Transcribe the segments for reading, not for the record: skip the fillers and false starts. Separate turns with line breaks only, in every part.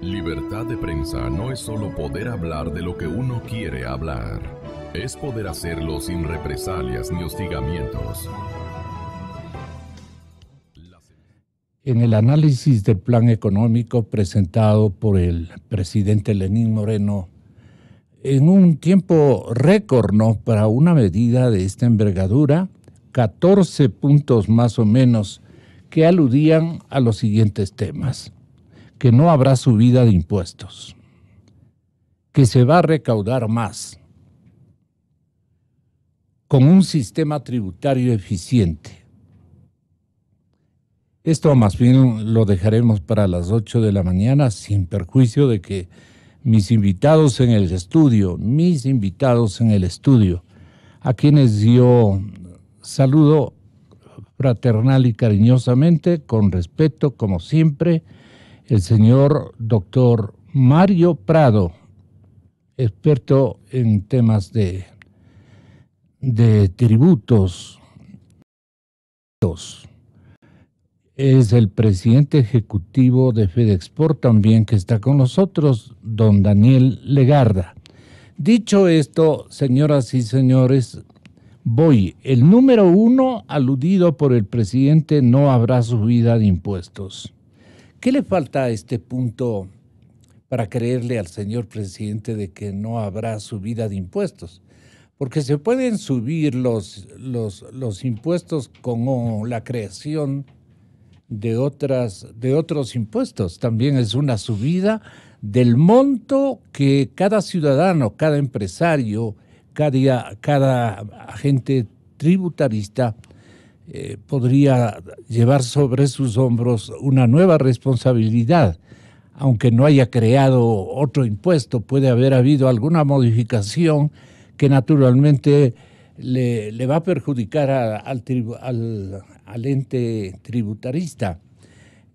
Libertad de prensa no es solo poder hablar de lo que uno quiere hablar. Es poder hacerlo sin represalias ni hostigamientos.
En el análisis del plan económico presentado por el presidente Lenín Moreno, en un tiempo récord, ¿no?, para una medida de esta envergadura, 14 puntos más o menos que aludían a los siguientes temas: que no habrá subida de impuestos, que se va a recaudar más, con un sistema tributario eficiente. Esto más bien lo dejaremos para las 8 de la mañana, sin perjuicio de que mis invitados en el estudio, a quienes yo saludo fraternal y cariñosamente, con respeto, como siempre, el señor doctor Mario Prado, experto en temas de tributos. Es el presidente ejecutivo de FedExport también, que está con nosotros, don Daniel Legarda. Dicho esto, señoras y señores, el número 1 aludido por el presidente: no habrá subida de impuestos. ¿Qué le falta a este punto para creerle al señor presidente de que no habrá subida de impuestos? Porque se pueden subir los impuestos con la creación de otros impuestos. También es una subida del monto que cada ciudadano, cada empresario, cada agente tributarista podría llevar sobre sus hombros una nueva responsabilidad. Aunque no haya creado otro impuesto, puede haber habido alguna modificación que naturalmente le va a perjudicar al ente tributarista.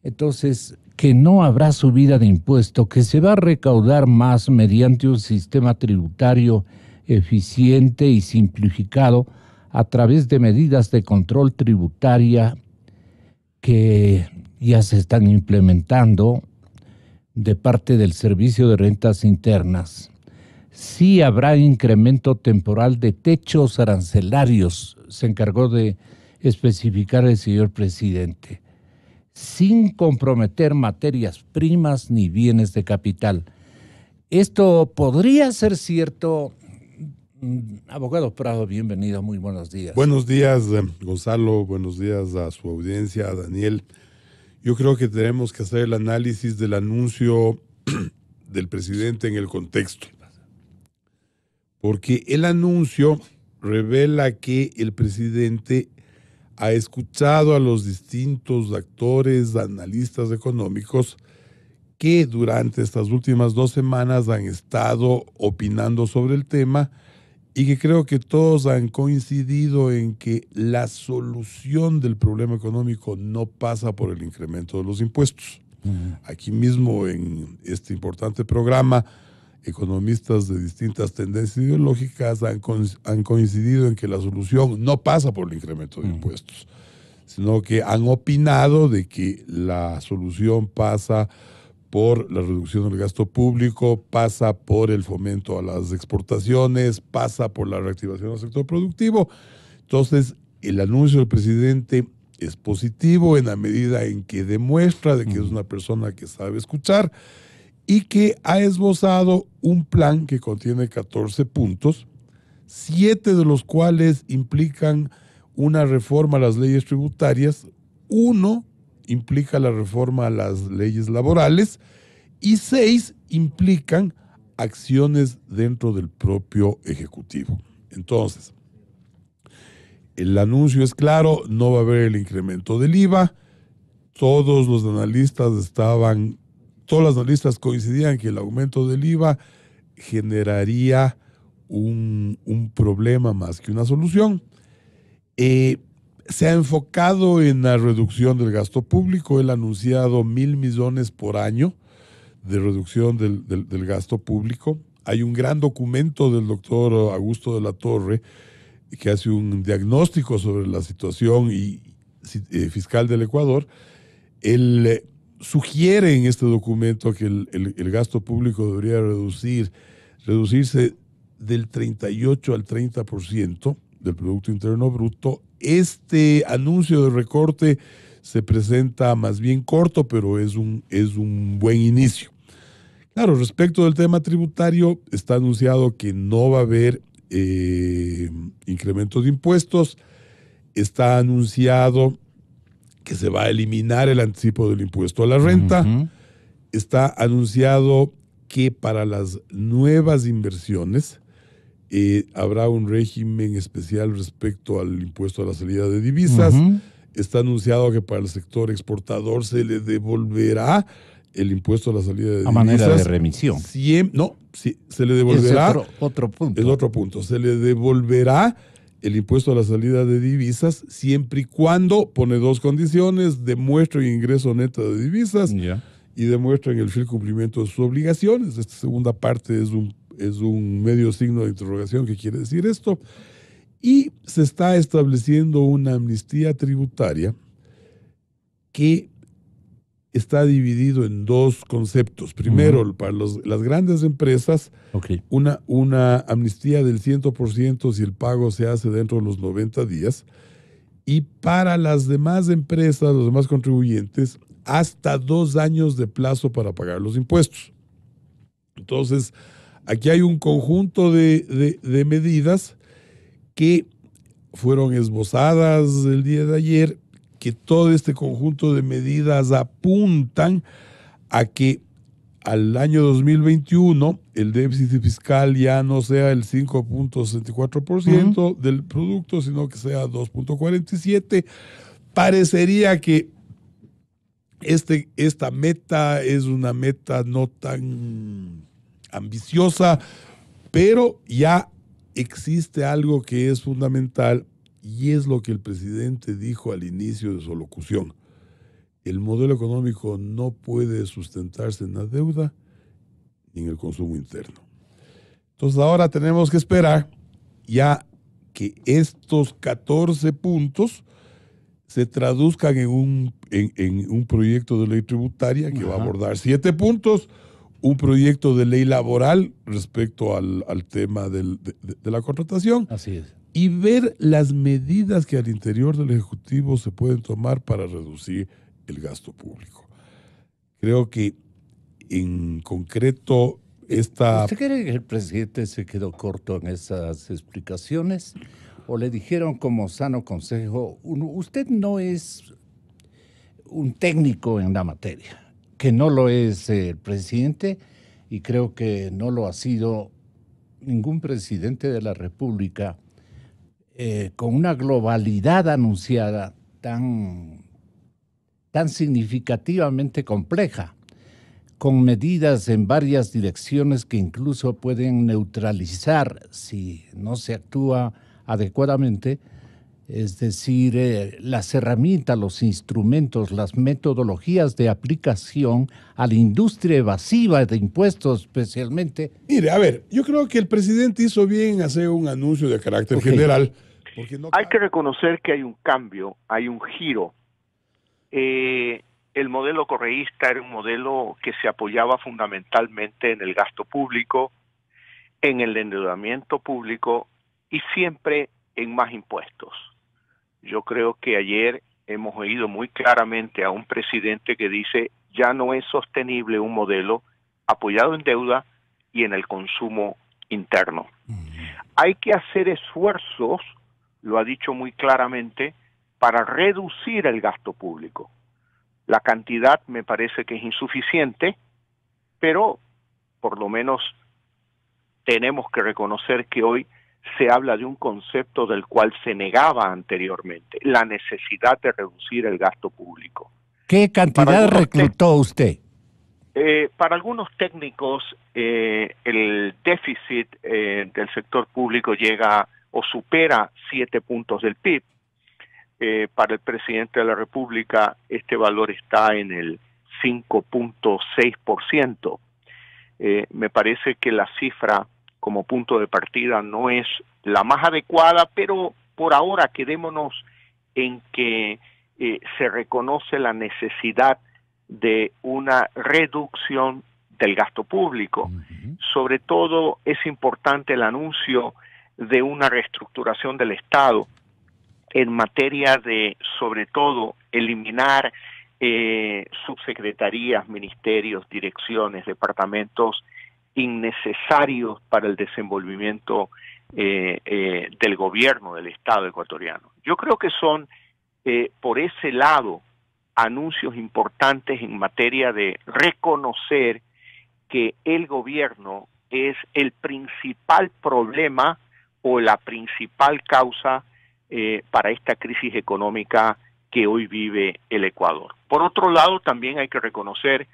Entonces, que no habrá subida de impuesto, que se va a recaudar más mediante un sistema tributario eficiente y simplificado a través de medidas de control tributaria que ya se están implementando de parte del Servicio de Rentas Internas. Sí habrá incremento temporal de techos arancelarios, se encargó de especificar el señor presidente, sin comprometer materias primas ni bienes de capital. Esto podría ser cierto. Abogado Prado, bienvenido, muy buenos días.
Buenos días, Gonzalo, buenos días a su audiencia, a Daniel. Yo creo que tenemos que hacer el análisis del anuncio del presidente en el contexto, porque el anuncio revela que el presidente ha escuchado a los distintos actores, analistas económicos que durante estas últimas 2 semanas han estado opinando sobre el tema, y que creo que todos han coincidido en que la solución del problema económico no pasa por el incremento de los impuestos. Aquí mismo en este importante programa, economistas de distintas tendencias ideológicas han coincidido en que la solución no pasa por el incremento de impuestos, sino que han opinado de que la solución pasa por la reducción del gasto público, pasa por el fomento a las exportaciones, pasa por la reactivación del sector productivo. Entonces, el anuncio del presidente es positivo en la medida en que demuestra de que es una persona que sabe escuchar y que ha esbozado un plan que contiene 14 puntos, 7 de los cuales implican una reforma a las leyes tributarias, 1 implica la reforma a las leyes laborales y 6 implican acciones dentro del propio Ejecutivo. Entonces, el anuncio es claro: no va a haber el incremento del IVA. Todos los analistas coincidían que el aumento del IVA generaría un problema más que una solución. Se ha enfocado en la reducción del gasto público. Él ha anunciado 1,000 millones por año de reducción del gasto público. Hay un gran documento del doctor Augusto de la Torre que hace un diagnóstico sobre la situación fiscal del Ecuador. Él sugiere en este documento que el gasto público debería reducirse del 38 al 30% del Producto Interno Bruto. Este anuncio de recorte se presenta más bien corto, pero es un buen inicio. Claro, respecto del tema tributario, está anunciado que no va a haber incrementos de impuestos. Está anunciado que se va a eliminar el anticipo del impuesto a la renta. Está anunciado que para las nuevas inversiones habrá un régimen especial respecto al impuesto a la salida de divisas. Está anunciado que para el sector exportador se le devolverá el impuesto a la salida de divisas.
A manera de remisión.
Se le devolverá.
Es otro punto.
Es otro punto. Se le devolverá el impuesto a la salida de divisas siempre y cuando pone dos condiciones: demuestren ingreso neto de divisas y demuestren el fiel cumplimiento de sus obligaciones. Esta segunda parte es un medio signo de interrogación. ¿Qué quiere decir esto? Y se está estableciendo una amnistía tributaria que está dividido en dos conceptos. Primero, para las grandes empresas, una amnistía del 100% si el pago se hace dentro de los 90 días. Y para las demás empresas, los demás contribuyentes, hasta 2 años de plazo para pagar los impuestos. Entonces, aquí hay un conjunto de medidas que fueron esbozadas el día de ayer, que todo este conjunto de medidas apuntan a que al año 2021 el déficit fiscal ya no sea el 5.64% del producto, sino que sea 2.47%. Parecería que esta meta es una meta no tan ambiciosa, pero ya existe algo que es fundamental, y es lo que el presidente dijo al inicio de su locución. El modelo económico no puede sustentarse en la deuda ni en el consumo interno. Entonces ahora tenemos que esperar ya que estos 14 puntos se traduzcan en un proyecto de ley tributaria que va a abordar 7 puntos, un proyecto de ley laboral respecto al tema de la contratación.
Así es.
Y ver las medidas que al interior del Ejecutivo se pueden tomar para reducir el gasto público. Creo que en concreto
¿Usted cree que el presidente se quedó corto en esas explicaciones? ¿O le dijeron como sano consejo, usted no es un técnico en la materia, que no lo es el presidente, y creo que no lo ha sido ningún presidente de la República, con una globalidad anunciada tan significativamente compleja, con medidas en varias direcciones que incluso pueden neutralizar si no se actúa adecuadamente, es decir, las herramientas, los instrumentos, las metodologías de aplicación a la industria evasiva de impuestos especialmente.
Mire, a ver, yo creo que el presidente hizo bien en hacer un anuncio de carácter general. Porque
hay que reconocer que hay un cambio, hay un giro. El modelo correísta era un modelo que se apoyaba fundamentalmente en el gasto público, en el endeudamiento público y siempre en más impuestos. Yo creo que ayer hemos oído muy claramente a un presidente que dice ya no es sostenible un modelo apoyado en deuda y en el consumo interno. Hay que hacer esfuerzos, lo ha dicho muy claramente, para reducir el gasto público. La cantidad me parece que es insuficiente, pero por lo menos tenemos que reconocer que hoy se habla de un concepto del cual se negaba anteriormente, la necesidad de reducir el gasto público.
¿Qué cantidad reclutó usted?
Para algunos técnicos, el déficit del sector público llega o supera 7 puntos del PIB. Para el presidente de la República, este valor está en el 5.6%. Me parece que la cifra como punto de partida no es la más adecuada, pero por ahora quedémonos en que se reconoce la necesidad de una reducción del gasto público. Sobre todo es importante el anuncio de una reestructuración del Estado en materia de, sobre todo, eliminar subsecretarías, ministerios, direcciones, departamentos innecesarios para el desenvolvimiento del gobierno del Estado ecuatoriano. Yo creo que son, por ese lado, anuncios importantes en materia de reconocer que el gobierno es el principal problema o la principal causa para esta crisis económica que hoy vive el Ecuador. Por otro lado, también hay que reconocer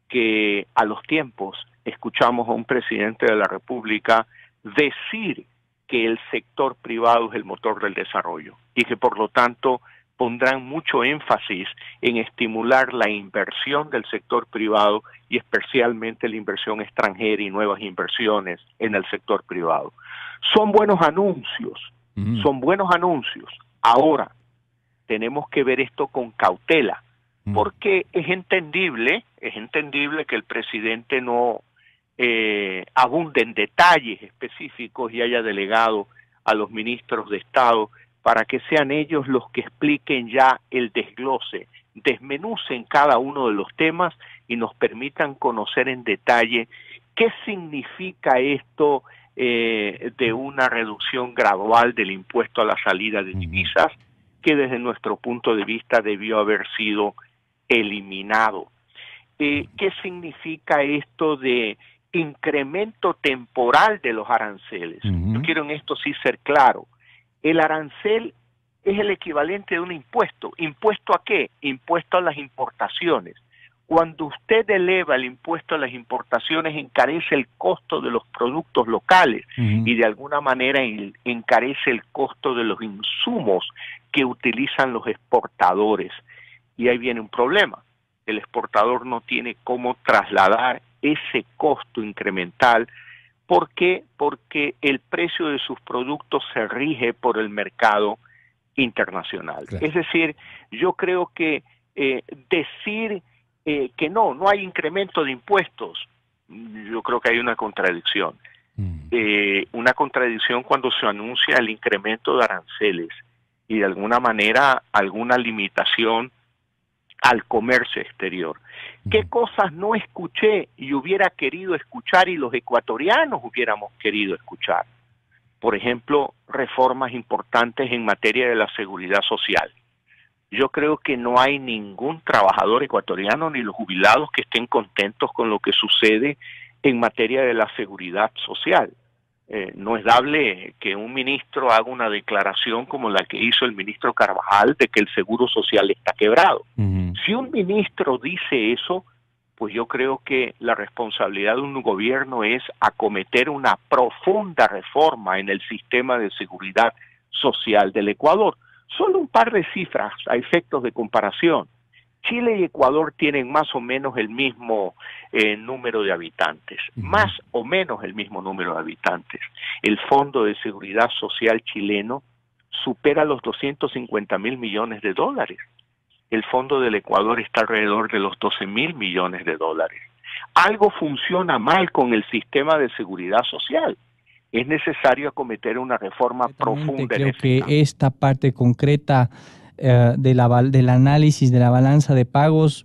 que a los tiempos escuchamos a un presidente de la República decir que el sector privado es el motor del desarrollo y que por lo tanto pondrán mucho énfasis en estimular la inversión del sector privado y especialmente la inversión extranjera y nuevas inversiones en el sector privado. Son buenos anuncios, son buenos anuncios. Ahora, tenemos que ver esto con cautela, porque es entendible que el presidente no abunde en detalles específicos y haya delegado a los ministros de Estado para que sean ellos los que expliquen ya el desglose, desmenucen cada uno de los temas y nos permitan conocer en detalle qué significa esto de una reducción gradual del impuesto a la salida de divisas, que desde nuestro punto de vista debió haber sido eliminado. ¿Qué significa esto de incremento temporal de los aranceles? Yo quiero en esto sí ser claro. El arancel es el equivalente de un impuesto. ¿Impuesto a qué? Impuesto a las importaciones. Cuando usted eleva el impuesto a las importaciones, encarece el costo de los productos locales y de alguna manera encarece el costo de los insumos que utilizan los exportadores. Y ahí viene un problema. El exportador no tiene cómo trasladar ese costo incremental. ¿Por qué? Porque el precio de sus productos se rige por el mercado internacional. Claro. Es decir, yo creo que decir que no hay incremento de impuestos, yo creo que hay una contradicción. Una contradicción cuando se anuncia el incremento de aranceles y de alguna manera alguna limitación al comercio exterior. ¿Qué cosas no escuché y hubiera querido escuchar y los ecuatorianos hubiéramos querido escuchar? Por ejemplo, reformas importantes en materia de la seguridad social. Yo creo que no hay ningún trabajador ecuatoriano ni los jubilados que estén contentos con lo que sucede en materia de la seguridad social. No es dable que un ministro haga una declaración como la que hizo el ministro Carvajal de que el seguro social está quebrado. Si un ministro dice eso, pues yo creo que la responsabilidad de un gobierno es acometer una profunda reforma en el sistema de seguridad social del Ecuador. Solo un par de cifras a efectos de comparación. Chile y Ecuador tienen más o menos el mismo número de habitantes, más o menos el mismo número de habitantes. El Fondo de Seguridad Social chileno supera los 250.000 millones de dólares. El Fondo del Ecuador está alrededor de los 12.000 millones de dólares. Algo funciona mal con el sistema de seguridad social. Es necesario acometer una reforma profunda.
Creo que esta parte concreta del análisis de la balanza de pagos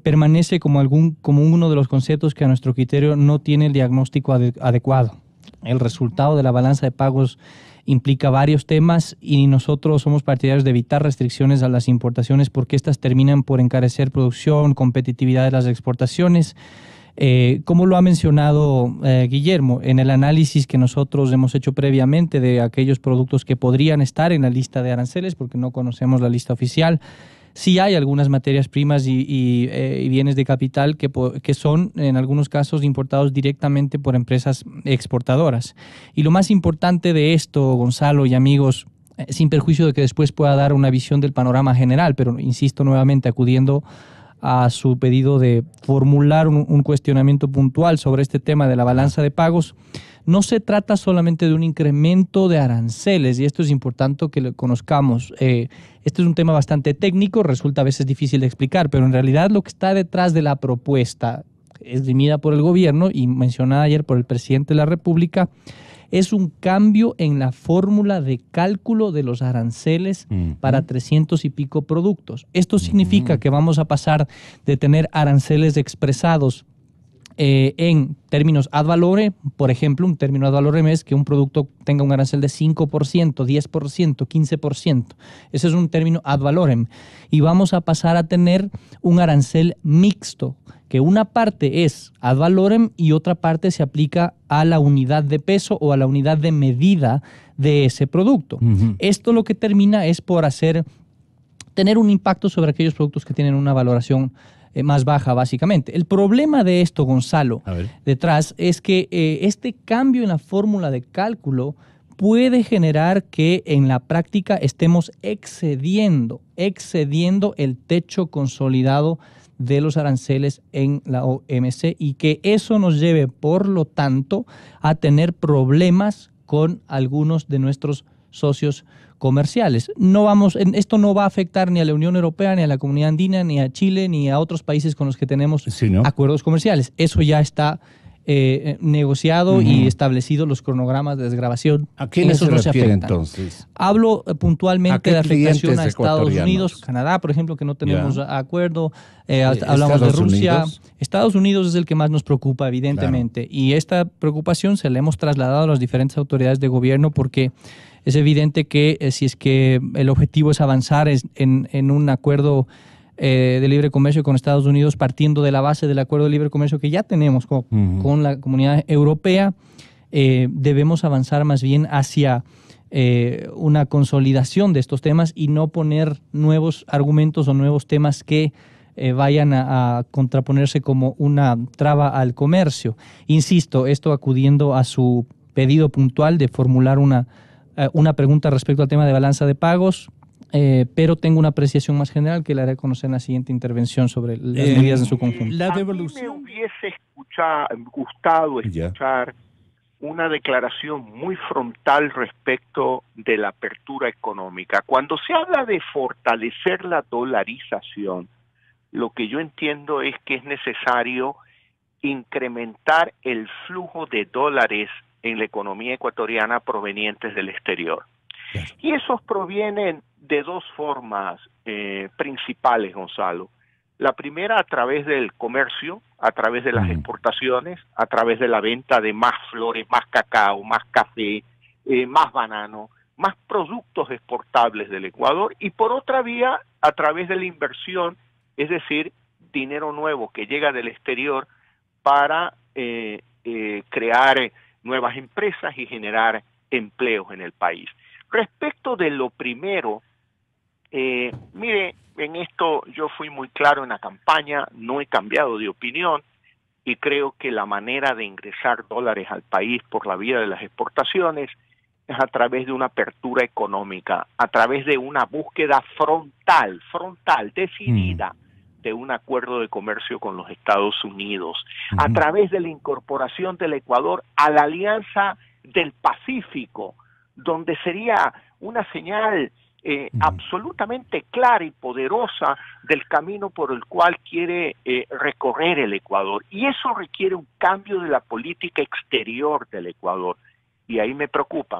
permanece como uno de los conceptos que a nuestro criterio no tiene el diagnóstico adecuado. El resultado de la balanza de pagos implica varios temas y nosotros somos partidarios de evitar restricciones a las importaciones porque estas terminan por encarecer producción, competitividad de las exportaciones. Como lo ha mencionado Guillermo, en el análisis que nosotros hemos hecho previamente de aquellos productos que podrían estar en la lista de aranceles, porque no conocemos la lista oficial, sí hay algunas materias primas y bienes de capital que son en algunos casos importados directamente por empresas exportadoras. Y lo más importante de esto, Gonzalo y amigos, sin perjuicio de que después pueda dar una visión del panorama general, pero insisto nuevamente acudiendo a su pedido de formular un cuestionamiento puntual sobre este tema de la balanza de pagos, no se trata solamente de un incremento de aranceles, y esto es importante que lo conozcamos. Este es un tema bastante técnico, resulta a veces difícil de explicar, pero en realidad lo que está detrás de la propuesta esgrimida por el gobierno y mencionada ayer por el presidente de la República es un cambio en la fórmula de cálculo de los aranceles para 300 y pico productos. Esto significa que vamos a pasar de tener aranceles expresados en términos ad valorem, por ejemplo, un término ad valorem es que un producto tenga un arancel de 5%, 10%, 15%. Ese es un término ad valorem. Y vamos a pasar a tener un arancel mixto, que una parte es ad valorem y otra parte se aplica a la unidad de peso o a la unidad de medida de ese producto. Esto lo que termina es por tener un impacto sobre aquellos productos que tienen una valoración más baja, básicamente. El problema de esto, Gonzalo, detrás, es que este cambio en la fórmula de cálculo puede generar que en la práctica estemos excediendo el techo consolidado de los aranceles en la OMC y que eso nos lleve, por lo tanto, a tener problemas con algunos de nuestros socios comerciales. Esto no va a afectar ni a la Unión Europea, ni a la Comunidad Andina, ni a Chile, ni a otros países con los que tenemos acuerdos comerciales. Eso ya está negociado y establecido los cronogramas de desgravación.
¿A quiénes se refiere entonces?
Hablo puntualmente de afectación a Estados Unidos, Canadá, por ejemplo, que no tenemos acuerdo. Hablamos de Rusia. Estados Unidos es el que más nos preocupa, evidentemente. Claro. Y esta preocupación se la hemos trasladado a las diferentes autoridades de gobierno porque es evidente que si es que el objetivo es avanzar en un acuerdo de libre comercio con Estados Unidos, partiendo de la base del acuerdo de libre comercio que ya tenemos con la Comunidad Europea, debemos avanzar más bien hacia una consolidación de estos temas y no poner nuevos argumentos o nuevos temas que vayan a contraponerse como una traba al comercio. Insisto, esto acudiendo a su pedido puntual de formular una pregunta respecto al tema de balanza de pagos, pero tengo una apreciación más general que le haré conocer en la siguiente intervención sobre las medidas en su conjunto.
A mí me hubiese gustado escuchar una declaración muy frontal respecto de la apertura económica. Cuando se habla de fortalecer la dolarización, lo que yo entiendo es que es necesario incrementar el flujo de dólares en la economía ecuatoriana provenientes del exterior. Claro. Y esos provienen de dos formas principales, Gonzalo. La primera, a través del comercio, a través de las exportaciones, a través de la venta de más flores, más cacao, más café, más banano, más productos exportables del Ecuador. Y por otra vía, a través de la inversión, es decir, dinero nuevo que llega del exterior para crear nuevas empresas y generar empleos en el país. Respecto de lo primero, mire, en esto yo fui muy claro en la campaña, no he cambiado de opinión y creo que la manera de ingresar dólares al país por la vía de las exportaciones es a través de una apertura económica, a través de una búsqueda frontal, decidida de un acuerdo de comercio con los Estados Unidos, a través de la incorporación del Ecuador a la Alianza del Pacífico, donde sería una señal absolutamente clara y poderosa del camino por el cual quiere recorrer el Ecuador. Y eso requiere un cambio de la política exterior del Ecuador. Y ahí me preocupa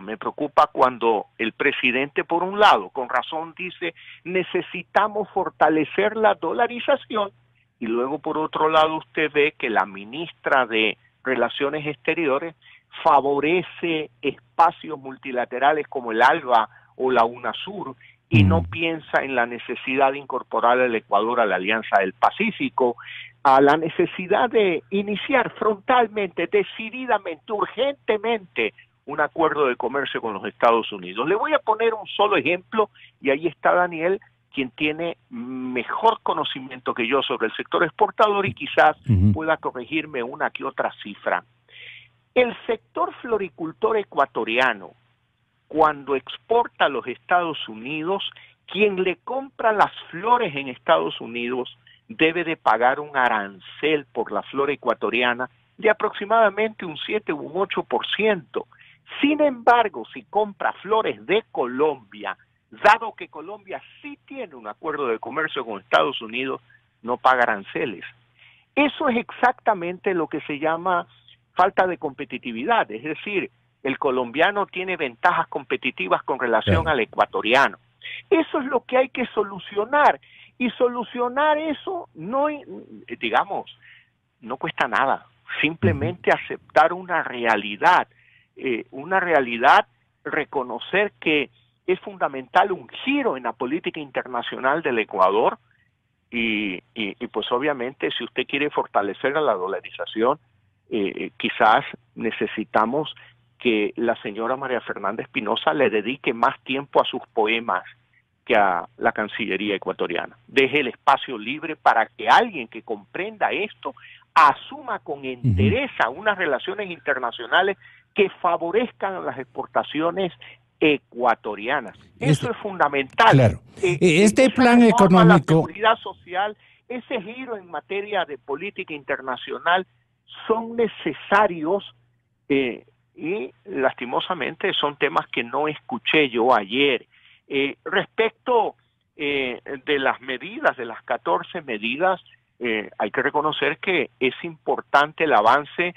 cuando el presidente, por un lado, con razón dice, necesitamos fortalecer la dolarización, y luego por otro lado usted ve que la ministra de Relaciones Exteriores favorece espacios multilaterales como el ALBA o la UNASUR y no piensa en la necesidad de incorporar al Ecuador a la Alianza del Pacífico, a la necesidad de iniciar frontalmente, decididamente, urgentemente un acuerdo de comercio con los Estados Unidos. Le voy a poner un solo ejemplo y ahí está Daniel, quien tiene mejor conocimiento que yo sobre el sector exportador y quizás pueda corregirme una que otra cifra. El sector floricultor ecuatoriano, cuando exporta a los Estados Unidos, quien le compra las flores en Estados Unidos debe de pagar un arancel por la flora ecuatoriana de aproximadamente un 7 u un 8%. Sin embargo, si compra flores de Colombia, dado que Colombia sí tiene un acuerdo de comercio con Estados Unidos, no paga aranceles. Eso es exactamente lo que se llama falta de competitividad, es decir, el colombiano tiene ventajas competitivas con relación al ecuatoriano. Eso es lo que hay que solucionar, y solucionar eso no, digamos, no cuesta nada, simplemente aceptar una realidad, reconocer que es fundamental un giro en la política internacional del Ecuador, y pues obviamente si usted quiere fortalecer a la dolarización, quizás necesitamos que la señora María Fernanda Espinosa le dedique más tiempo a sus poemas que a la Cancillería ecuatoriana. Deje el espacio libre para que alguien que comprenda esto asuma con entereza unas relaciones internacionales que favorezcan las exportaciones ecuatorianas. Eso es fundamental.
Claro. Este plan económico,
la seguridad social, ese giro en materia de política internacional son necesarios, y lastimosamente son temas que no escuché yo ayer. Respecto de las medidas, de las 14 medidas, hay que reconocer que es importante el avance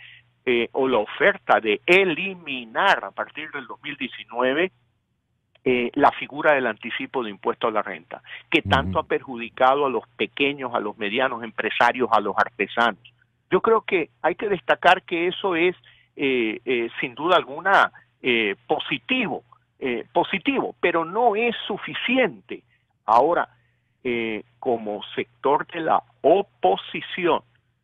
o la oferta de eliminar a partir del 2019 la figura del anticipo de impuesto a la renta, que tanto ha perjudicado a los pequeños, a los medianos empresarios, a los artesanos. Yo creo que hay que destacar que eso es sin duda alguna positivo, pero no es suficiente. Ahora, como sector de la oposición,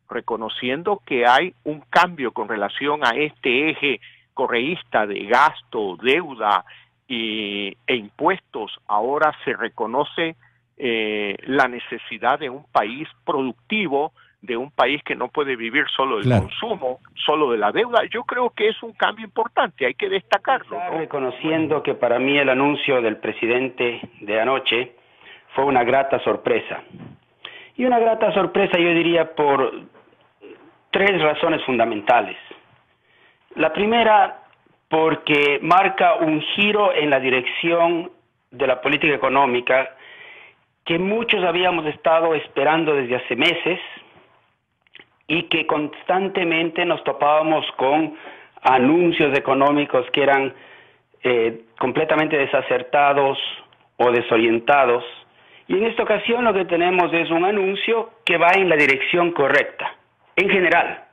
reconociendo que hay un cambio con relación a este eje correísta de gasto, deuda e impuestos, ahora se reconoce la necesidad de un país productivo, de un país que no puede vivir solo del consumo, solo de la deuda. Yo creo que es un cambio importante, hay que destacarlo, ¿no?
Reconociendo que para mí el anuncio del presidente de anoche fue una grata sorpresa. Y una grata sorpresa, yo diría, por 3 razones fundamentales. La primera, porque marca un giro en la dirección de la política económica que muchos habíamos estado esperando desde hace meses, y que constantemente nos topábamos con anuncios económicos que eran completamente desacertados o desorientados. Y en esta ocasión lo que tenemos es un anuncio que va en la dirección correcta, en general,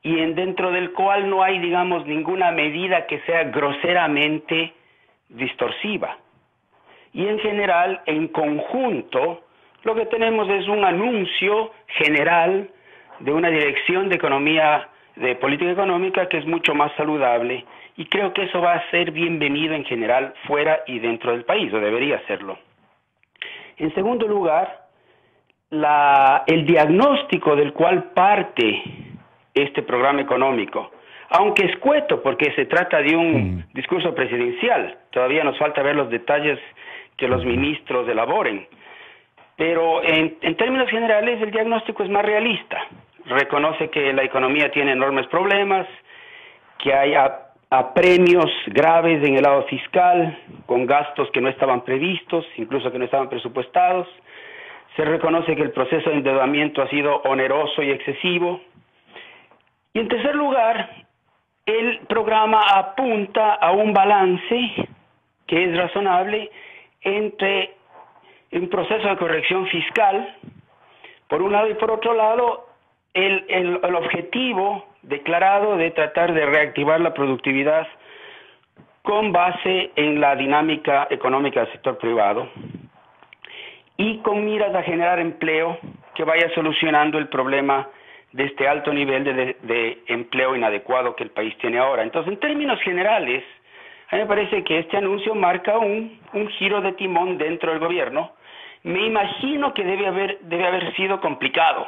y dentro del cual no hay, digamos, ninguna medida que sea groseramente distorsiva. Y en general, en conjunto, lo que tenemos es un anuncio general de una dirección de economía, de política económica que es mucho más saludable, y creo que eso va a ser bienvenido en general fuera y dentro del país, o debería serlo. En segundo lugar, el diagnóstico del cual parte este programa económico, aunque escueto porque se trata de un discurso presidencial, todavía nos falta ver los detalles que los ministros elaboren, pero en términos generales el diagnóstico es más realista. Reconoce que la economía tiene enormes problemas, que hay apremios graves en el lado fiscal, con gastos que no estaban previstos, incluso que no estaban presupuestados. Se reconoce que el proceso de endeudamiento ha sido oneroso y excesivo. Y en tercer lugar, el programa apunta a un balance que es razonable entre un proceso de corrección fiscal, por un lado, y por otro lado, el objetivo declarado de tratar de reactivar la productividad con base en la dinámica económica del sector privado y con miras a generar empleo que vaya solucionando el problema de este alto nivel de empleo inadecuado que el país tiene ahora. Entonces, en términos generales, a mí me parece que este anuncio marca un giro de timón dentro del gobierno. Me imagino que debe haber sido complicado,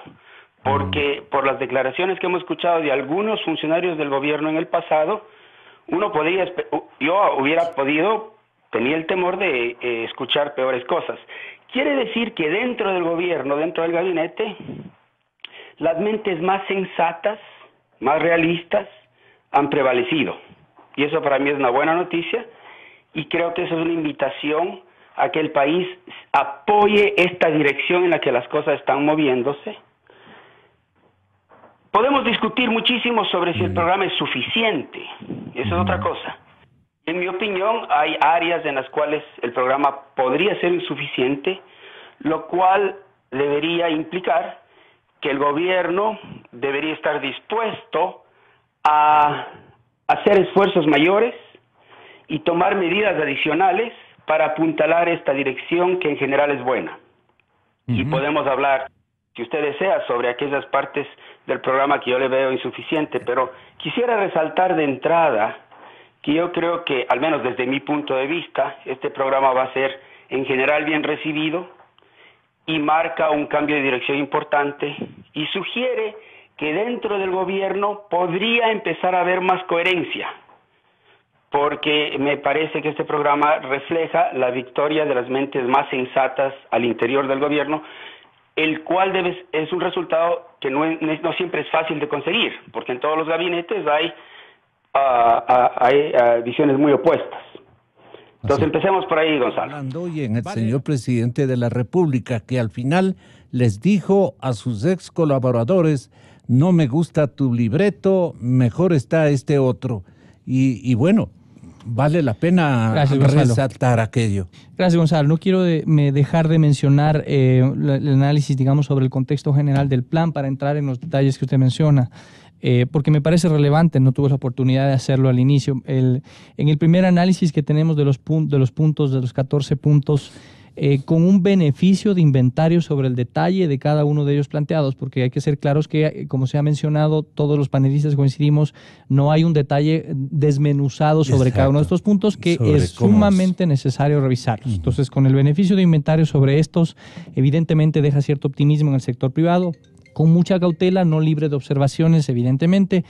porque por las declaraciones que hemos escuchado de algunos funcionarios del gobierno en el pasado, yo hubiera podido, tenía el temor de escuchar peores cosas. quiere decir que dentro del gobierno, dentro del gabinete, las mentes más sensatas, más realistas, han prevalecido. Y eso para mí es una buena noticia, y creo que eso es una invitación a que el país apoye esta dirección en la que las cosas están moviéndose. Podemos discutir muchísimo sobre si el programa es suficiente, eso es otra cosa. En mi opinión, hay áreas en las cuales el programa podría ser insuficiente, lo cual debería implicar que el gobierno debería estar dispuesto a hacer esfuerzos mayores y tomar medidas adicionales para apuntalar esta dirección que en general es buena. Y podemos hablar, si usted desea, sobre aquellas partes del programa que yo le veo insuficiente, pero quisiera resaltar de entrada que yo creo que, al menos desde mi punto de vista, este programa va a ser en general bien recibido y marca un cambio de dirección importante y sugiere que dentro del gobierno podría empezar a haber más coherencia, porque me parece que este programa refleja la victoria de las mentes más sensatas al interior del gobierno, el cual es un resultado que no siempre es fácil de conseguir, porque en todos los gabinetes hay visiones muy opuestas. Entonces empecemos por ahí, Gonzalo.
Hablando hoy en el señor presidente de la República, que al final les dijo a sus ex colaboradores: no me gusta tu libreto, mejor está este otro. Y bueno, vale la pena resaltar aquello.
Gracias, Gonzalo. No quiero dejar de mencionar el análisis, digamos, sobre el contexto general del plan para entrar en los detalles que usted menciona. Porque me parece relevante, no tuve la oportunidad de hacerlo al inicio. En el primer análisis que tenemos de los 14 puntos, con un beneficio de inventario sobre el detalle de cada uno de ellos planteados, porque hay que ser claros que, como se ha mencionado, todos los panelistas coincidimos, no hay un detalle desmenuzado sobre cada uno de estos puntos que es sumamente necesario revisarlos. Entonces, con el beneficio de inventario sobre estos, evidentemente deja cierto optimismo en el sector privado, con mucha cautela, no libre de observaciones, evidentemente.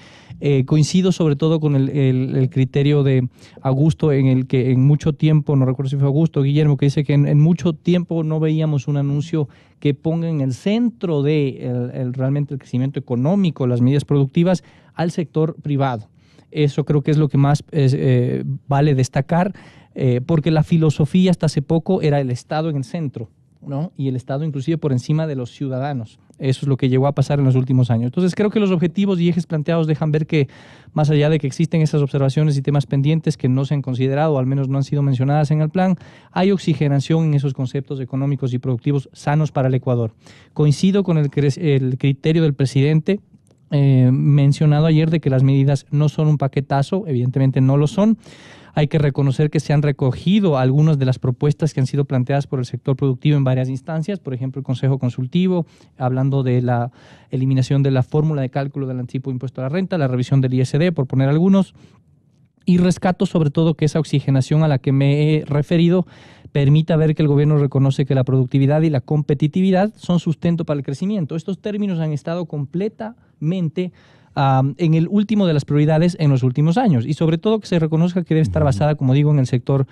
Coincido sobre todo con el criterio de Augusto, en el que en mucho tiempo, no recuerdo si fue Augusto o Guillermo, que dice que en mucho tiempo no veíamos un anuncio que ponga en el centro de realmente el crecimiento económico, las medidas productivas, al sector privado. Eso creo que es lo que más vale destacar, porque la filosofía hasta hace poco era el Estado en el centro, ¿no? Y el Estado inclusive por encima de los ciudadanos. Eso es lo que llegó a pasar en los últimos años. Entonces creo que los objetivos y ejes planteados dejan ver que, más allá de que existen esas observaciones y temas pendientes que no se han considerado, o al menos no han sido mencionadas en el plan, hay oxigenación en esos conceptos económicos y productivos sanos para el Ecuador. Coincido con el criterio del presidente mencionado ayer de que las medidas no son un paquetazo, evidentemente no lo son. Hay que reconocer que se han recogido algunas de las propuestas que han sido planteadas por el sector productivo en varias instancias, por ejemplo, el Consejo Consultivo, hablando de la eliminación de la fórmula de cálculo del anticipo de impuesto a la renta, la revisión del ISD, por poner algunos, y rescato sobre todo que esa oxigenación a la que me he referido permita ver que el gobierno reconoce que la productividad y la competitividad son sustento para el crecimiento. Estos términos han estado completamente en el último de las prioridades en los últimos años, y sobre todo que se reconozca que debe estar basada, como digo, en el sector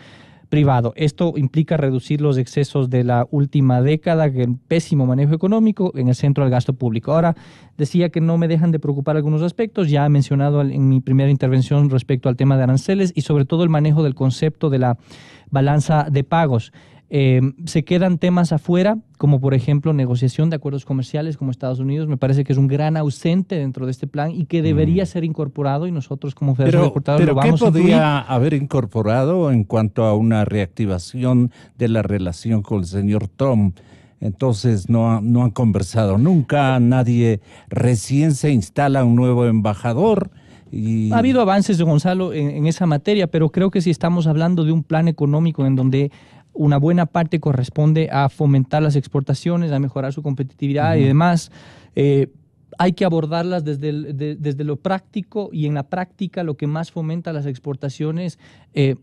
privado. Esto implica reducir los excesos de la última década, que el pésimo manejo económico, en el centro del gasto público. Ahora, decía que no me dejan de preocupar algunos aspectos, ya he mencionado en mi primera intervención respecto al tema de aranceles y sobre todo el manejo del concepto de la balanza de pagos. Se quedan temas afuera, como por ejemplo negociación de acuerdos comerciales como Estados Unidos. Me parece que es un gran ausente dentro de este plan y que debería ser incorporado, y nosotros como Federación de Exportadores lo vamos a incluir.
¿Qué podría haber incorporado en cuanto a una reactivación de la relación con el señor Trump? Entonces no han conversado nunca, nadie, recién se instala un nuevo embajador.
Ha habido avances, Gonzalo, en esa materia, pero creo que si estamos hablando de un plan económico en donde una buena parte corresponde a fomentar las exportaciones, a mejorar su competitividad y demás, hay que abordarlas desde lo práctico, y en la práctica lo que más fomenta las exportaciones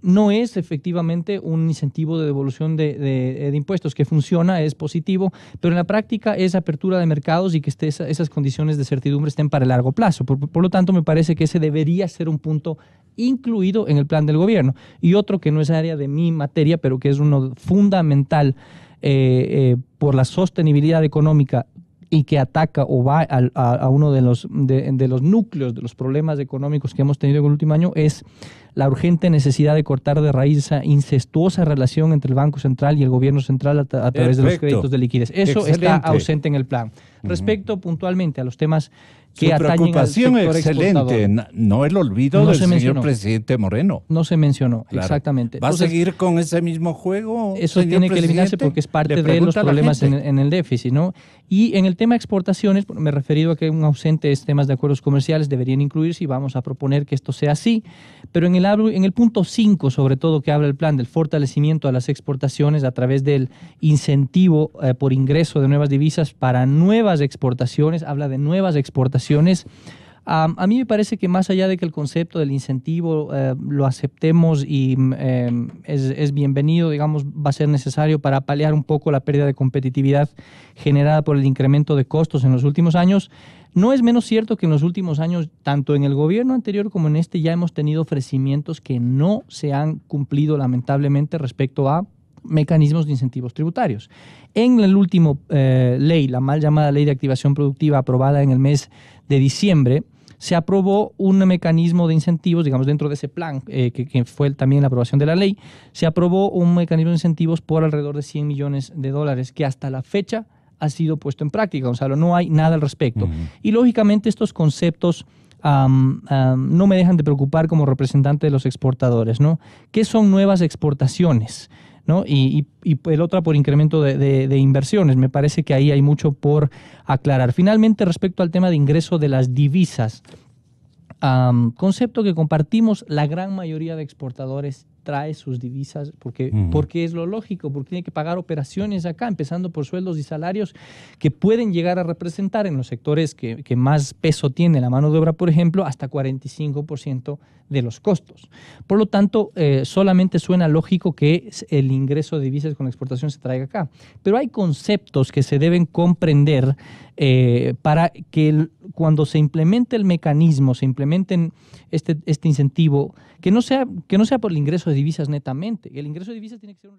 no es efectivamente un incentivo de devolución de impuestos, que funciona, es positivo, pero en la práctica es apertura de mercados y que esas condiciones de certidumbre estén para el largo plazo. Por lo tanto, me parece que ese debería ser un punto incluido en el plan del gobierno. Y otro que no es área de mi materia, pero que es uno fundamental por la sostenibilidad económica y que ataca o va a uno de los núcleos de los problemas económicos que hemos tenido en el último año, es la urgente necesidad de cortar de raíz esa incestuosa relación entre el Banco Central y el gobierno central a través de los créditos de liquidez. Eso está ausente en el plan. Respecto puntualmente a los temas que atañen al sector
excelente, no el olvido del señor presidente Moreno.
No se mencionó, exactamente.
¿Va a seguir con ese mismo juego?
Eso tiene que eliminarse porque es parte de los problemas en el déficit, ¿no? Y en el tema de exportaciones, me he referido a que un ausente es temas de acuerdos comerciales, deberían incluirse y vamos a proponer que esto sea así. Pero en el punto 5, sobre todo, que habla el plan del fortalecimiento de las exportaciones a través del incentivo por ingreso de nuevas divisas para nuevas exportaciones, habla de nuevas exportaciones. A mí me parece que más allá de que el concepto del incentivo lo aceptemos y es bienvenido, digamos, va a ser necesario para paliar un poco la pérdida de competitividad generada por el incremento de costos en los últimos años, no es menos cierto que en los últimos años, tanto en el gobierno anterior como en este, ya hemos tenido ofrecimientos que no se han cumplido lamentablemente respecto a mecanismos de incentivos tributarios. En el último ley, la mal llamada Ley de Activación Productiva, aprobada en el mes de diciembre, se aprobó un mecanismo de incentivos, digamos, dentro de ese plan, que fue también la aprobación de la ley, se aprobó un mecanismo de incentivos por alrededor de $100 millones, que hasta la fecha ha sido puesto en práctica, Gonzalo, no hay nada al respecto. Y lógicamente estos conceptos no me dejan de preocupar como representante de los exportadores, ¿no? ¿Qué son nuevas exportaciones? ¿No? Y el otro por incremento de inversiones. Me parece que ahí hay mucho por aclarar. Finalmente, respecto al tema de ingreso de las divisas, concepto que compartimos, la gran mayoría de exportadores trae sus divisas porque es lo lógico, porque tiene que pagar operaciones acá, empezando por sueldos y salarios que pueden llegar a representar en los sectores que más peso tiene la mano de obra, por ejemplo, hasta 45% de los costos. Por lo tanto, solamente suena lógico que el ingreso de divisas con la exportación se traiga acá. Pero hay conceptos que se deben comprender para que cuando se implemente el mecanismo, se implementen este incentivo, que no sea por el ingreso de divisas netamente. El ingreso de divisas tiene que ser un